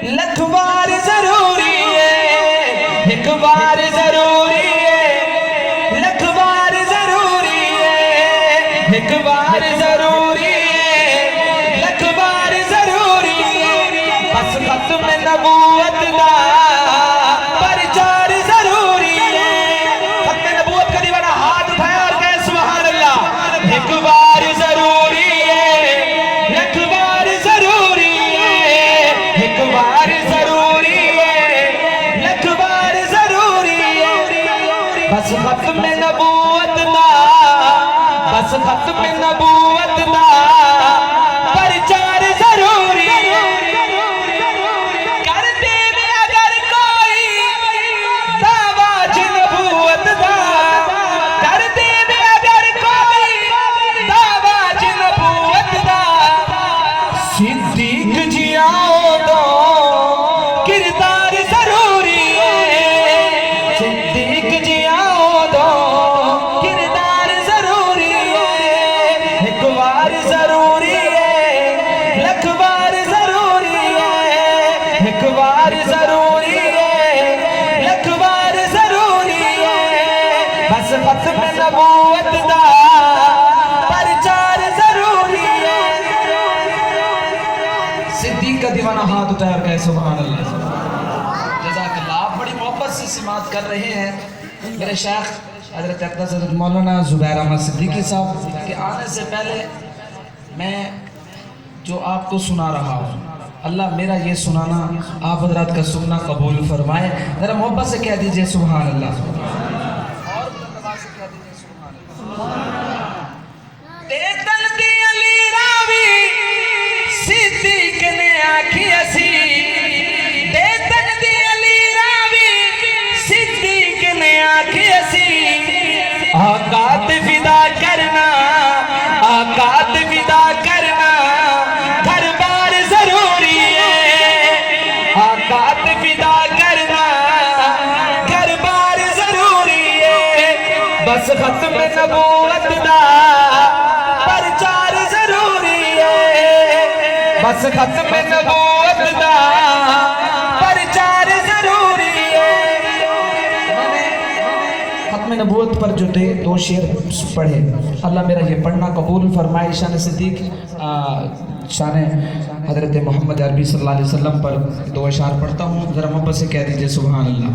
لکھ بار ضروری ہے، ایک بار ضروری ہے، لکھ بار ضروری ہے، ایک بار ضروری ہے، لکھ بار ضروری ہے، بس ختم نبوت دا پرچار ضروری ہے۔ ختم نبوت کا دیوانہ ہاتھ اٹھایا اور کہے سبحان اللہ۔ ایک بار ضروری ہے، لکھ بار ضروری ہے، ایک بار ضروری ہے، لکھ بار ضروری ہے، بس ختم نبوت دا، بس ختم نبوت دا پرچار ضروری ہے۔ کر دے میں اگر کوئی دعویٰ نبوت دا، کر دے میں اگر کوئی دعویٰ نبوت دا، صدیق جی آؤ دو کردار ضروری ہے، صدیق جی آؤ دو کردار ضروری ہے، ایک بار ضروری ہے، لکھ بار ضروری ہے، ایک بار ضروری ہے، لکھ بار ضروری ہے، بس ختم نبوت دا پرچار ضروری ہے۔ صدیق کا دیوانہ ہاتھ اٹھایا اور کہے سبحان اللہ۔ جزاک اللہ۔ آپ بڑی محبت سے سماعت کر رہے ہیں میرے شیخ حضرت اقدس حضرت مولانا زبیر احمد صدیقی صاحب کے آنے سے پہلے میں جو آپ کو سنا رہا ہوں، اللہ میرا یہ سنانا آپ حضرات کا سننا قبول فرمائے۔ ذرا محبت سے کہہ دیجئے سبحان اللہ، اور بلند سے کہہ دیجئے سبحان اللہ۔ تیتن دی علی راوی صدیق نے آکھی اسی، تیتن دی علی راوی صدیق نے آکھی اسی، آقا تے فدا کرنا، آقا تے فدا کرنا گھر بار ضروری ہے، آقا تے فدا کرنا گھر بار ضروری ہے، بس ختم نبوت دا پرچار ضروری ہے، بس ختم نبوت دا پرچار ضروری ہے۔ میں نے ختم نبوت پر جو تھے دو شعر پڑھے، اللہ میرا یہ پڑھنا قبول فرمائے۔ شان صدیق شان حضرت محمد عربی صلی اللہ علیہ وسلم پر دو اشعار پڑھتا ہوں، ذرا محبت سے کہہ دیجئے سبحان اللہ۔